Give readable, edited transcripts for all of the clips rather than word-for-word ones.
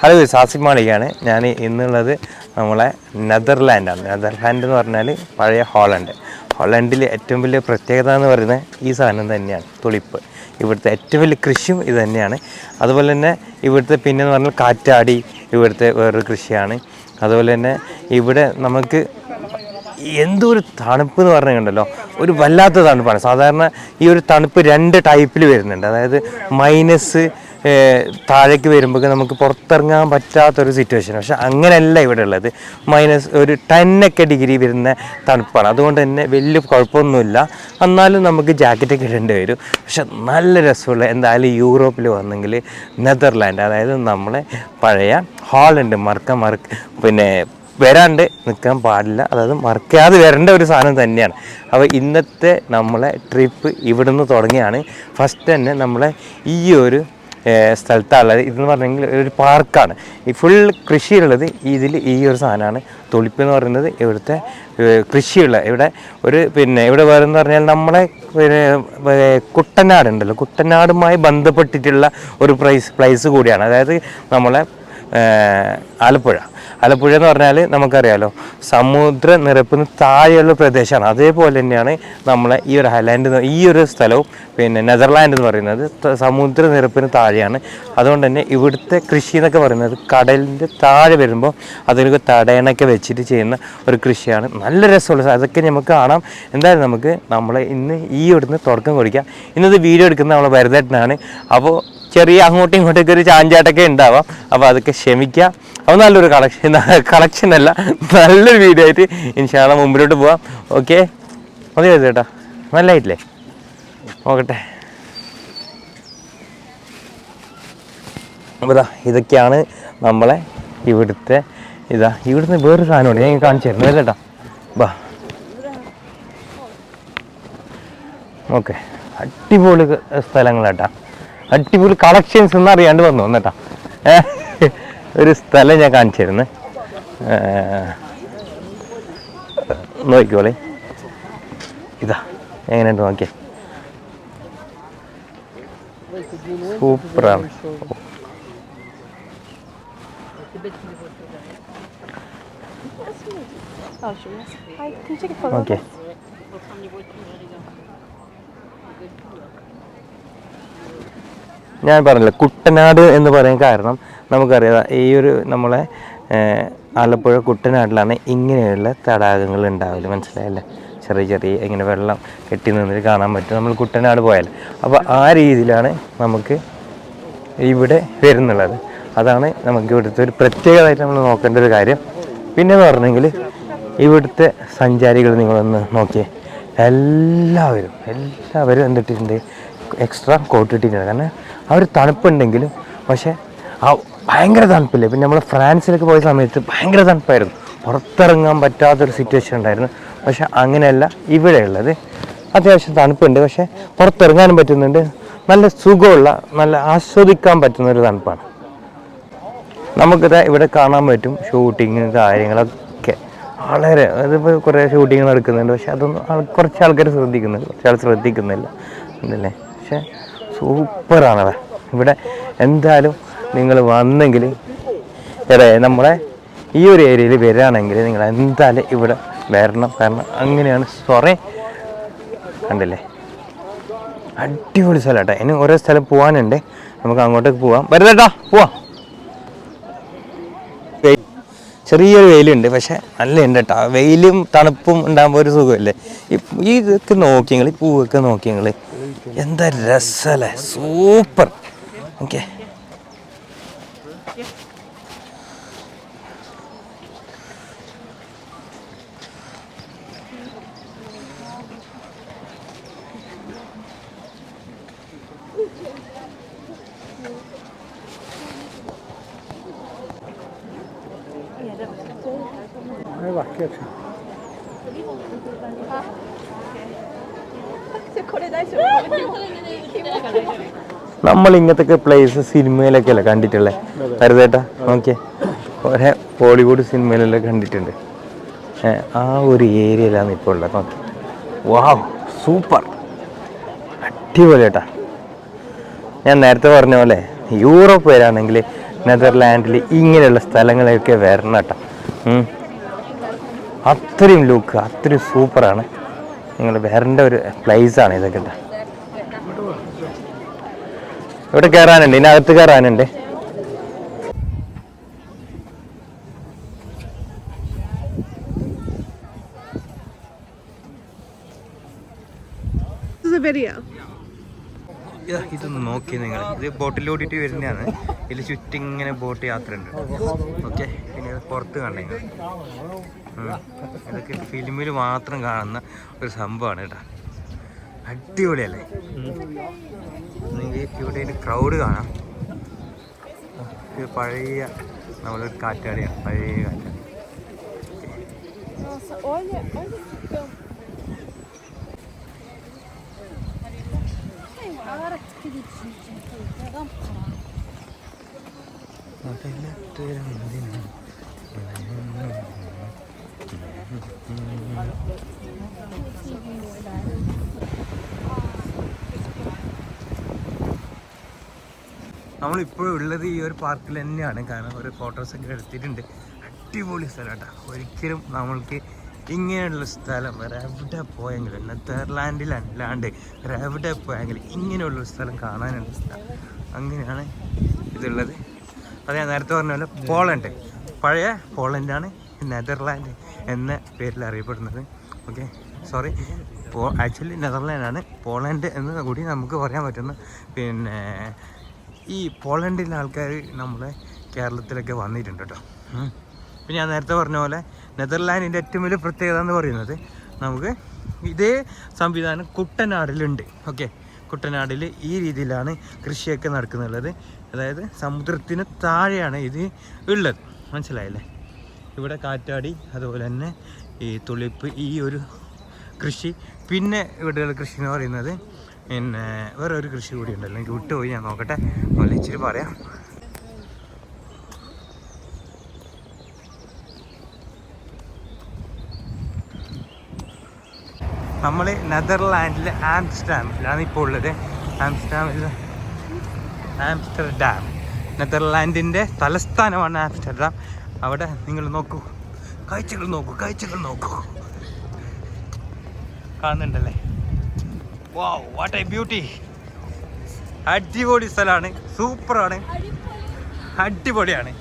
Hello, സാസിക് മാളികയാണ്. ഞാൻ ഇന്നുള്ളത് നമ്മളെ നെതർലാൻഡാണ്. നെതർലാൻഡ് എന്ന് പറഞ്ഞാൽ പഴയ ഹോളണ്ടിൽ ഏറ്റവും വലിയ പ്രത്യേകത എന്ന് പറയുന്നത് ഈ സാധനം തന്നെയാണ്, തുളിപ്പ്. ഇവിടുത്തെ ഏറ്റവും വലിയ കൃഷിയും ഇത് തന്നെയാണ്. അതുപോലെ തന്നെ ഇവിടുത്തെ പിന്നെന്ന് പറഞ്ഞാൽ കാറ്റാടി ഇവിടുത്തെ വേറൊരു കൃഷിയാണ്. അതുപോലെ തന്നെ ഇവിടെ നമുക്ക് എന്തോ ഒരു തണുപ്പ് എന്ന് പറഞ്ഞിട്ടുണ്ടല്ലോ, ഒരു വല്ലാത്ത തണുപ്പാണ്. സാധാരണ ഈ ഒരു തണുപ്പ് 2 ടൈപ്പിൽ വരുന്നുണ്ട്. അതായത് മൈനസ് താഴേക്ക് വരുമ്പോൾ നമുക്ക് പുറത്തിറങ്ങാൻ പറ്റാത്തൊരു സിറ്റുവേഷൻ. പക്ഷെ അങ്ങനെയല്ല ഇവിടെ ഉള്ളത്. മൈനസ് ഒരു 10 ഡിഗ്രി വരുന്ന തണുപ്പാണ്. അതുകൊണ്ട് തന്നെ വലിയ കുഴപ്പമൊന്നുമില്ല. എന്നാലും നമുക്ക് ജാക്കറ്റൊക്കെ ഇടേണ്ടി വരും. പക്ഷെ നല്ല രസമുള്ള, എന്തായാലും യൂറോപ്പിൽ വന്നെങ്കിൽ നെതർലാൻഡ്, അതായത് നമ്മളെ പഴയ ഹോളണ്ട് പിന്നെ വരാണ്ട് നിൽക്കാൻ പാടില്ല. അതായത് മറക്കാതെ വരേണ്ട ഒരു സാധനം തന്നെയാണ്. അപ്പോൾ ഇന്നത്തെ നമ്മളെ ട്രിപ്പ് ഇവിടുന്ന് തുടങ്ങിയാണ്. ഫസ്റ്റ് തന്നെ നമ്മളെ ഈ ഒരു സ്ഥലത്താണുള്ളത്. ഇതെന്ന് പറഞ്ഞെങ്കിൽ ഒരു പാർക്കാണ്. ഈ ഫുൾ കൃഷിയുള്ളത് ഇതിൽ ഈ ഒരു സാധനമാണ്. തുളിപ്പ് എന്ന് പറയുന്നത് ഇവിടുത്തെ കൃഷിയുള്ള ഇവിടെ ഇവിടെ വേറെന്ന് പറഞ്ഞാൽ നമ്മളെ കുട്ടനാടുണ്ടല്ലോ, കുട്ടനാടുമായി ബന്ധപ്പെട്ടിട്ടുള്ള ഒരു പ്ലേസ് കൂടിയാണ്. അതായത് നമ്മളെ ആലപ്പുഴ എന്ന് പറഞ്ഞാൽ നമുക്കറിയാലോ, സമുദ്രനിരപ്പിന് താഴെയുള്ള പ്രദേശമാണ്. അതേപോലെ തന്നെയാണ് നമ്മളെ ഈ ഒരു ഹൈലാൻഡ്, ഈ ഒരു സ്ഥലവും നെതർലാൻഡ് എന്ന് പറയുന്നത് സമുദ്രനിരപ്പിന് താഴെയാണ്. അതുകൊണ്ട് തന്നെ ഇവിടുത്തെ കൃഷി എന്നൊക്കെ പറയുന്നത് കടലിൻ്റെ താഴെ വരുമ്പോൾ അതിലൊക്കെ തടയണൊക്കെ വെച്ചിട്ട് ചെയ്യുന്ന ഒരു കൃഷിയാണ്. നല്ല രസമുള്ള, അതൊക്കെ നമുക്ക് കാണാം. എന്തായാലും നമുക്ക് ഇന്ന് ഈ ഇവിടുന്ന് തുടക്കം കുറിക്കാം. ഇന്നത്തെ വീഡിയോ എടുക്കുന്നത് നമ്മളെ ഭരതേട്ടനാണ്. അപ്പോൾ ചെറിയ അങ്ങോട്ടും ഇങ്ങോട്ടൊക്കെ ഒരു ചാഞ്ചാട്ടൊക്കെ ഉണ്ടാവാം. അപ്പോൾ അതൊക്കെ ക്ഷമിക്കാം. അപ്പോൾ നല്ലൊരു കളക്ഷൻ അല്ല, നല്ലൊരു വീഡിയോ ആയിട്ട് ഇൻഷാ അല്ലാഹ് മുമ്പിലോട്ട് പോവാം. ഓക്കെ, മതി ചേട്ടാ, നല്ലതായിട്ടില്ലേ? നോക്കട്ടെ. അപ്പോൾ ഇതൊക്കെയാണ് നമ്മളെ ഇവിടുന്ന് വേറൊരു സാധനമുണ്ട്, ഞാൻ കാണിച്ചു തരുന്നത് ചേട്ടാ. ബാ, ഓക്കെ, അടിപൊളി സ്ഥലങ്ങളാട്ടാ, അടിപൊളി കളക്ഷൻസ് ഒന്നും അറിയാണ്ട് വന്നു വന്നേട്ടാ. ഒരു സ്ഥലം ഞാൻ കാണിച്ചു തരുന്നത്, നോക്കിക്കോളെ. ഇതാ എങ്ങനെയുണ്ട് നോക്കിയേ, സൂപ്പറാണ്. ഓക്കെ, ഞാൻ പറഞ്ഞില്ല കുട്ടനാട് എന്ന് പറയാൻ കാരണം നമുക്കറിയാം, ഈ ഒരു നമ്മളെ ആലപ്പുഴ കുട്ടനാട്ടിലാണ് ഇങ്ങനെയുള്ള തടാകങ്ങൾ ഉണ്ടാവില്ല. മനസ്സിലായല്ലേ? ചെറിയ ഇങ്ങനെ വെള്ളം കെട്ടി നിന്നിട്ട് കാണാൻ പറ്റും നമ്മൾ കുട്ടനാട് പോയാൽ. അപ്പോൾ ആ രീതിയിലാണ് നമുക്ക് ഇവിടെ വരുന്നുള്ളത്. അതാണ് നമുക്ക് ഇവിടുത്തെ ഒരു പ്രത്യേകതയായിട്ട് നമ്മൾ നോക്കേണ്ട ഒരു കാര്യം. പിന്നെയെന്ന് പറഞ്ഞെങ്കിൽ ഇവിടുത്തെ സഞ്ചാരികൾ നിങ്ങളൊന്ന് നോക്കിയേ, എല്ലാവരും എന്തിട്ടിട്ടുണ്ട്, എക്സ്ട്രാ കോട്ട് ഇട്ടിട്ടുണ്ട്. കാരണം ആ ഒരു തണുപ്പുണ്ടെങ്കിലും പക്ഷേ ആ ഭയങ്കര തണുപ്പില്ലേ. പിന്നെ നമ്മൾ ഫ്രാൻസിലൊക്കെ പോയ സമയത്ത് ഭയങ്കര തണുപ്പായിരുന്നു, പുറത്തിറങ്ങാൻ പറ്റാത്തൊരു സിറ്റുവേഷൻ ഉണ്ടായിരുന്നു. പക്ഷെ അങ്ങനെയല്ല, ഇവിടെയുള്ളത് അത്യാവശ്യം തണുപ്പുണ്ട്, പക്ഷേ പുറത്തിറങ്ങാനും പറ്റുന്നുണ്ട്. നല്ല സുഖമുള്ള, നല്ല ആസ്വദിക്കാൻ പറ്റുന്നൊരു തണുപ്പാണ്. നമുക്കിത് ഇവിടെ കാണാൻ പറ്റും ഷൂട്ടിങ് കാര്യങ്ങളൊക്കെ. വളരെ അതിപ്പോൾ കുറേ ഷൂട്ടിങ് നടക്കുന്നുണ്ട്. പക്ഷെ അതൊന്നും കുറച്ച് ആൾക്കാർ ശ്രദ്ധിക്കുന്നുണ്ട്, കുറച്ച് ആൾ ശ്രദ്ധിക്കുന്നില്ല എന്നല്ലേ. പക്ഷേ സൂപ്പറാണ് ഇവിടെ. എന്തായാലും നിങ്ങൾ വന്നെങ്കിൽ നമ്മളെ ഈ ഒരു ഏരിയയിൽ വരികയാണെങ്കിൽ നിങ്ങൾ എന്തായാലും ഇവിടെ വരണം. കാരണം അങ്ങനെയാണ് സൊറേ, കണ്ടില്ലേ, അടിപൊളി സ്ഥലം കേട്ടോ. ഇനി ഓരോ സ്ഥലം പോകാനുണ്ട്, നമുക്ക് അങ്ങോട്ടേക്ക് പോവാം. വരുന്നേട്ടാ, പോവാം. ചെറിയൊരു വെയിലുണ്ട്, പക്ഷെ നല്ല ഉണ്ട് കേട്ടോ. വെയിലും തണുപ്പും ഉണ്ടാകുമ്പോൾ ഒരു സുഖമല്ലേ. ഈ ഇതൊക്കെ നോക്കിയങ്ങൾ, ഈ പൂവൊക്കെ നോക്കിയങ്ങൾ, എന്താ രസമല്ലേ, സൂപ്പർ. ഓക്കെ, നമ്മൾ ഇങ്ങനത്തെ പ്ലേസ് സിനിമയിലൊക്കെ അല്ലേ കണ്ടിട്ടുള്ളത് കരുതേട്ടാ. നോക്കിയേ, ഒരേ ബോളിവുഡ് സിനിമയിലെല്ലാം കണ്ടിട്ടുണ്ട്. ആ ഒരു ഏരിയയിലാണ് ഇപ്പോൾ ഉള്ളത്. നോക്കി, വാവ്, സൂപ്പർ, അടിപൊളി കേട്ടാ. ഞാൻ നേരത്തെ പറഞ്ഞ പോലെ യൂറോപ്പ് വരാണെങ്കിൽ നെതർലാൻഡിൽ ഇങ്ങനെയുള്ള സ്ഥലങ്ങളൊക്കെ വരണം കേട്ടോ. അത്രയും ലുക്ക്, അത്രയും സൂപ്പറാണ്. നിങ്ങൾ വരേണ്ട ഒരു പ്ലേസാണ് ഇതൊക്കെ കേട്ടോ. ഇവിടെ കയറാനുണ്ട്, ഇതിനകത്ത് കയറാനുണ്ട്. ഇതൊന്ന് നോക്കി നിങ്ങൾ, ഇത് ബോട്ടിലോട്ടിട്ട് വരുന്നതാണ്. ഇതിൽ ചുറ്റും ഇങ്ങനെ ബോട്ട് യാത്ര ഉണ്ട്. ഓക്കെ, പിന്നെ പുറത്ത് കണ്ടെങ്കിൽ ഇതൊക്കെ ഫിലിമിൽ മാത്രം കാണുന്ന ഒരു സംഭവമാണ് കേട്ടോ. അടിപൊളിയല്ലേ? ഇവിടെ ക്രൗഡ് കാണാം. ഇത് പഴയ നമ്മളൊരു കാറ്റാടിയാണ്, പഴയ കാറ്റാടി. നമ്മളിപ്പോഴും ഉള്ളത് ഈ ഒരു പാർക്കിൽ തന്നെയാണ്. കാരണം ഒരു ഫോട്ടോസൊക്കെ എടുത്തിട്ടുണ്ട്. അടിപൊളി സ്ഥലം കേട്ടോ. ഒരിക്കലും നമ്മൾക്ക് ഇങ്ങനെയുള്ള സ്ഥലം വേറെ എവിടെ പോയെങ്കിലും, നെതർലാൻഡിലല്ലാണ്ട് വേറെ എവിടെ പോയെങ്കിലും ഇങ്ങനെയുള്ളൊരു സ്ഥലം കാണാനുള്ള സ്ഥലം അങ്ങനെയാണ് ഇതുള്ളത്. അത് ഞാൻ നേരത്തെ പറഞ്ഞ പോലെ പോളണ്ട്, പഴയ പോളണ്ടാണ് നെതർലാൻഡ് എന്ന പേരിൽ അറിയപ്പെടുന്നത്. ഓക്കെ, സോറി, ആക്ച്വലി നെതർലാൻഡാണ്. പോളണ്ട് എന്ന് കൂടി നമുക്ക് പറയാൻ പറ്റുന്നു. പിന്നെ ഈ പോളണ്ടിലെ ആൾക്കാർ നമ്മളെ കേരളത്തിലൊക്കെ വന്നിട്ടുണ്ട് കേട്ടോ. പിന്നെ ഞാൻ നേരത്തെ പറഞ്ഞ പോലെ നെതർലാൻഡിൻ്റെ ഏറ്റവും വലിയ പ്രത്യേകത എന്ന് പറയുന്നത് നമുക്ക് ഇതേ സംവിധാനം കുട്ടനാടിലുണ്ട്. ഓക്കെ, കുട്ടനാടിൽ ഈ രീതിയിലാണ് കൃഷിയൊക്കെ നടക്കുന്നുള്ളത്. അതായത് സമുദ്രത്തിന് താഴെയാണ് ഇത് ഉള്ളത്, മനസ്സിലായില്ലേ? ഇവിടെ കാറ്റാടി, അതുപോലെ തന്നെ ഈ തുളിപ്പ്, ഈ ഒരു കൃഷി. പിന്നെ ഇവിടെയുള്ള കൃഷി എന്ന് പറയുന്നത് പിന്നെ വേറെ ഒരു കൃഷി കൂടി ഉണ്ടല്ലോ, എനിക്ക് വിട്ടുപോയി, ഞാൻ നോക്കട്ടെ, ഇച്ചിരി പറയാം. നമ്മൾ നെതർലാൻഡിലെ ആംസ്റ്റർഡാമിലാണ് ഇപ്പോൾ ഉള്ളത്. ആംസ്റ്റർഡാം നെതർലാൻഡിൻ്റെ തലസ്ഥാനമാണ് ആംസ്റ്റർഡാം. അവിടെ നിങ്ങൾ നോക്കൂ, കാഴ്ചകൾ നോക്കൂ. കാണുന്നുണ്ടല്ലേ? Wow, what a beauty. അടിപൊളി സ്ഥലമാണ്, സൂപ്പറാണ്, അടിപൊളിയാണ്.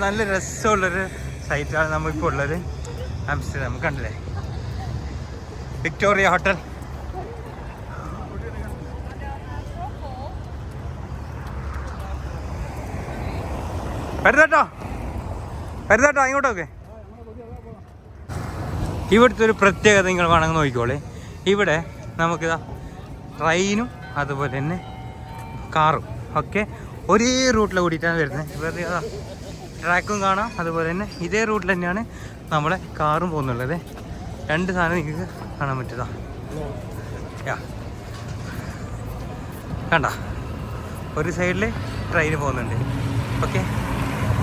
നല്ല രസമുള്ളൊരു സൈറ്റാണ് നമ്മളിപ്പോൾ ഉള്ളത്. ആംസ്റ്റർഡാം കണ്ടില്ലേ? Victoria hotel. വരുന്നേട്ടോ ഇങ്ങോട്ടൊക്കെ. ഇവിടുത്തെ ഒരു പ്രത്യേകത നിങ്ങൾ വേണമെങ്കിൽ നോക്കിക്കോളേ. ഇവിടെ നമുക്കിതാ ട്രെയിനും അതുപോലെ തന്നെ കാറും ഒക്കെ ഒരേ റൂട്ടിൽ കൂടിയിട്ടാണ് വരുന്നത്. വെറുതെ ട്രാക്കും കാണാം, അതുപോലെ തന്നെ ഇതേ റൂട്ടിൽ തന്നെയാണ് നമ്മളെ കാറും പോകുന്നുള്ളത്. രണ്ട് സാധനം നിങ്ങൾക്ക് കാണാൻ പറ്റുക. കണ്ട, ഒരു സൈഡിൽ ട്രെയിൻ പോകുന്നുണ്ട്. ഓക്കെ,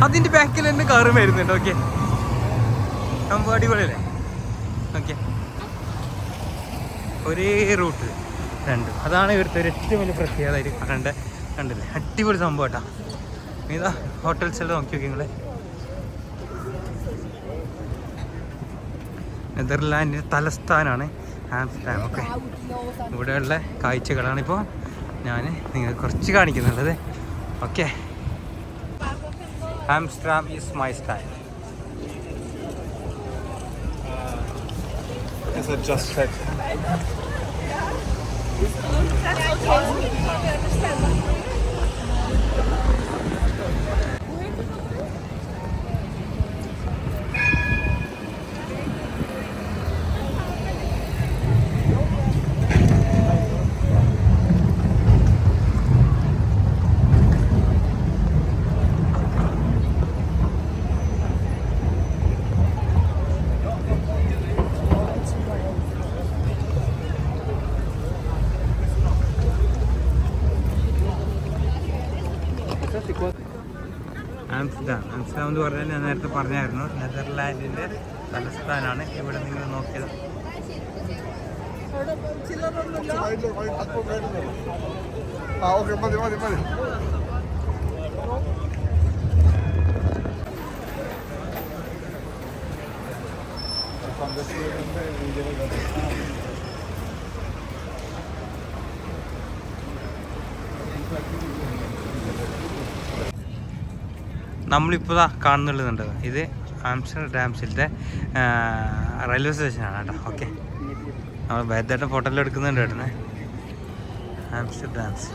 അതിൻ്റെ ബാക്കിൽ തന്നെ കാറും വരുന്നുണ്ട്. ഓക്കെ, സംഭവം അടിപൊളിയല്ലേ? ഓക്കെ, ഒരേ റൂട്ട് രണ്ടും. അതാണ് ഇവിടുത്തെ ഒരു ഏറ്റവും വലിയ പ്രത്യേകത. കണ്ടില്ലേ? അടിപൊളി സംഭവം കേട്ടോ. ഇതാ ഹോട്ടൽസ് എല്ലാം നോക്കി നിങ്ങൾ. നെതർലാൻഡിൻ്റെ തലസ്ഥാനമാണ് ആംസ്റ്റർഡാം. ഓക്കെ, ഇവിടെയുള്ള കാഴ്ചകളാണിപ്പോൾ ഞാൻ നിങ്ങൾക്ക് കുറച്ച് കാണിക്കുന്നുള്ളത്. Okay, Amsterdam is my style. Amsterdam എന്ന് പറഞ്ഞാൽ ഞാൻ നേരത്തെ പറഞ്ഞായിരുന്നു, നെതർലാൻഡിൻ്റെ തലസ്ഥാനമാണ്. ഇവിടെ നിങ്ങൾ നോക്കിയത് നമ്മളിപ്പോൾ കാണുന്നുള്ളത് ഇത് ആംസ്റ്റർഡാംസിലത്തെ റെയിൽവേ സ്റ്റേഷനാണ് കേട്ടോ. ഓക്കെ, നമ്മൾ ബേദേട്ട ഫോട്ടോയിൽ എടുക്കുന്നുണ്ട് കേട്ടേ. ആംസ്റ്റർഡാംസ്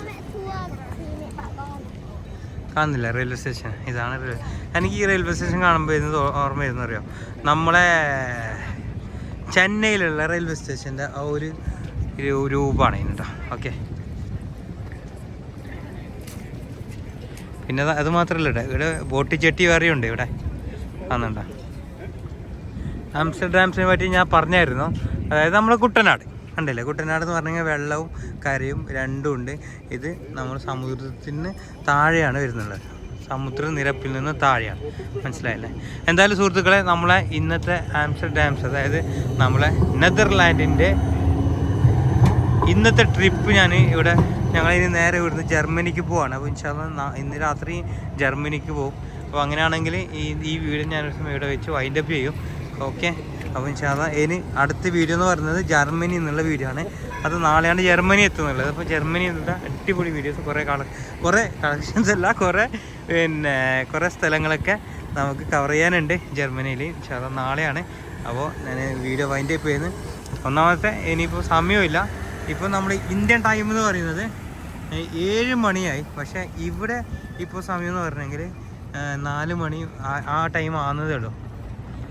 കാണുന്നില്ല റെയിൽവേ സ്റ്റേഷൻ. ഇതാണ് എനിക്ക് ഈ റെയിൽവേ സ്റ്റേഷൻ കാണുമ്പോൾ ഇരുന്നത് ഓർമ്മ വരുന്ന അറിയോ, നമ്മളെ ചെന്നൈയിലുള്ള റെയിൽവേ സ്റ്റേഷൻ്റെ ആ ഒരു രൂപമാണ് ഇതിന് കേട്ടോ. ഓക്കെ, പിന്നെ അത് മാത്രമല്ല ഇവിടെ ബോട്ട് ചെട്ടി വേറെയുണ്ട് ഇവിടെ ആണെന്നുണ്ടോ. ആംസ്റ്റർഡാംസിനെ പറ്റി ഞാൻ പറഞ്ഞായിരുന്നു. അതായത് നമ്മളെ കുട്ടനാട് കണ്ടില്ലേ, കുട്ടനാട് എന്ന് പറഞ്ഞാൽ വെള്ളവും കരയും രണ്ടും ഉണ്ട്. ഇത് നമ്മൾ സമുദ്രത്തിന് താഴെയാണ് വരുന്നുള്ളത്, സമുദ്രനിരപ്പിൽ നിന്ന് താഴെയാണ്, മനസ്സിലായില്ലേ. എന്തായാലും സുഹൃത്തുക്കളെ, നമ്മളെ ഇന്നത്തെ ആംസ്റ്റർഡാംസ്, അതായത് നമ്മളെ നെതർലാൻഡിൻ്റെ ഇന്നത്തെ ട്രിപ്പ് ഞങ്ങളിനി നേരെ ഇവിടുന്ന് ജർമ്മനിക്ക് പോവാണ്. അപ്പോൾ ഇൻഷാല്ലാ ഇന്ന് രാത്രി ജർമ്മനിക്ക് പോകും. അപ്പോൾ അങ്ങനെയാണെങ്കിൽ ഈ വീഡിയോ ഞാനൊരു സമയം ഇവിടെ വെച്ച് വൈൻഡപ്പ് ചെയ്യും. ഓക്കെ, അപ്പോൾ ഇൻഷാല്ലാ ഇനി അടുത്ത വീഡിയോ എന്ന് പറയുന്നത് ജർമ്മനി എന്നുള്ള വീഡിയോ ആണ്. അത് നാളെയാണ് ജർമ്മനി എത്തുന്നുള്ളത്. അപ്പോൾ ജർമ്മനി എന്നുള്ള അടിപൊളി വീഡിയോസ് കുറേ കളക്ഷൻസ് അല്ല, കുറേ സ്ഥലങ്ങളൊക്കെ നമുക്ക് കവർ ചെയ്യാനുണ്ട് ജർമ്മനിയിൽ. ഇൻഷാല്ലാ നാളെയാണ്. അപ്പോൾ ഞാൻ വീഡിയോ വൈൻഡപ്പ് ചെയ്യുന്നത്. ഒന്നാമത്തെ ഇനിയിപ്പോൾ സമയമില്ല. ഇപ്പോൾ നമ്മൾ ഇന്ത്യൻ ടൈം എന്ന് പറയുന്നത് 7 മണിയായി. പക്ഷേ ഇവിടെ ഇപ്പോൾ സമയം എന്ന് പറഞ്ഞെങ്കിൽ 4 മണി ആ ടൈം ആകുന്നതേ ഉള്ളൂ.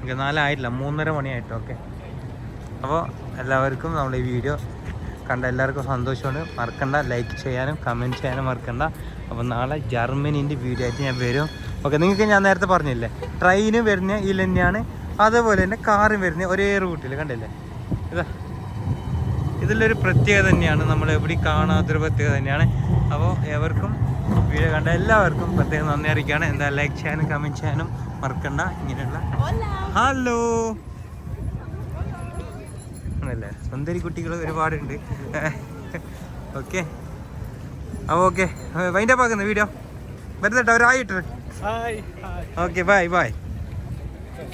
4 ആയിട്ടില്ല, 3:30 മണിയായിട്ട്. ഓക്കെ, അപ്പോൾ എല്ലാവർക്കും നമ്മൾ ഈ വീഡിയോ കണ്ട എല്ലാവർക്കും സന്തോഷമാണ്. മറക്കണ്ട ലൈക്ക് ചെയ്യാനും കമൻറ്റ് ചെയ്യാനും മറക്കണ്ട. അപ്പോൾ നാളെ ജർമ്മനീൻ്റെ വീഡിയോ ആയിട്ട് ഞാൻ വരും. ഓക്കെ, നിങ്ങൾക്ക് ഞാൻ നേരത്തെ പറഞ്ഞില്ലേ, ട്രെയിന് വരുന്ന ഇതിൽ തന്നെയാണ്, അതേപോലെ തന്നെ കാറും വരുന്ന ഒരേ റൂട്ടിൽ കണ്ടില്ലേ. ഇതിലൊരു പ്രത്യേകത തന്നെയാണ്, നമ്മൾ എവിടെയും കാണാത്തൊരു പ്രത്യേകത തന്നെയാണ്. അപ്പോൾ ഏവർക്കും വീഡിയോ കണ്ട എല്ലാവർക്കും പ്രത്യേകം നന്ദി അറിയിക്കുകയാണ്. എന്താ ലൈക്ക് ചെയ്യാനും കമൻറ്റ് ചെയ്യാനും മറക്കണ്ട. ഇങ്ങനെയുള്ള ഹലോ അല്ലേ സുന്ദരി കുട്ടികൾ ഒരുപാടുണ്ട്. ഓക്കെ, അപ്പോൾ ഓക്കെ വൈൻഡപ്പ് ആക്കുന്ന വീഡിയോ വരുന്നേട്ടോ, ഒരായിട്ട്. Okay, bye by.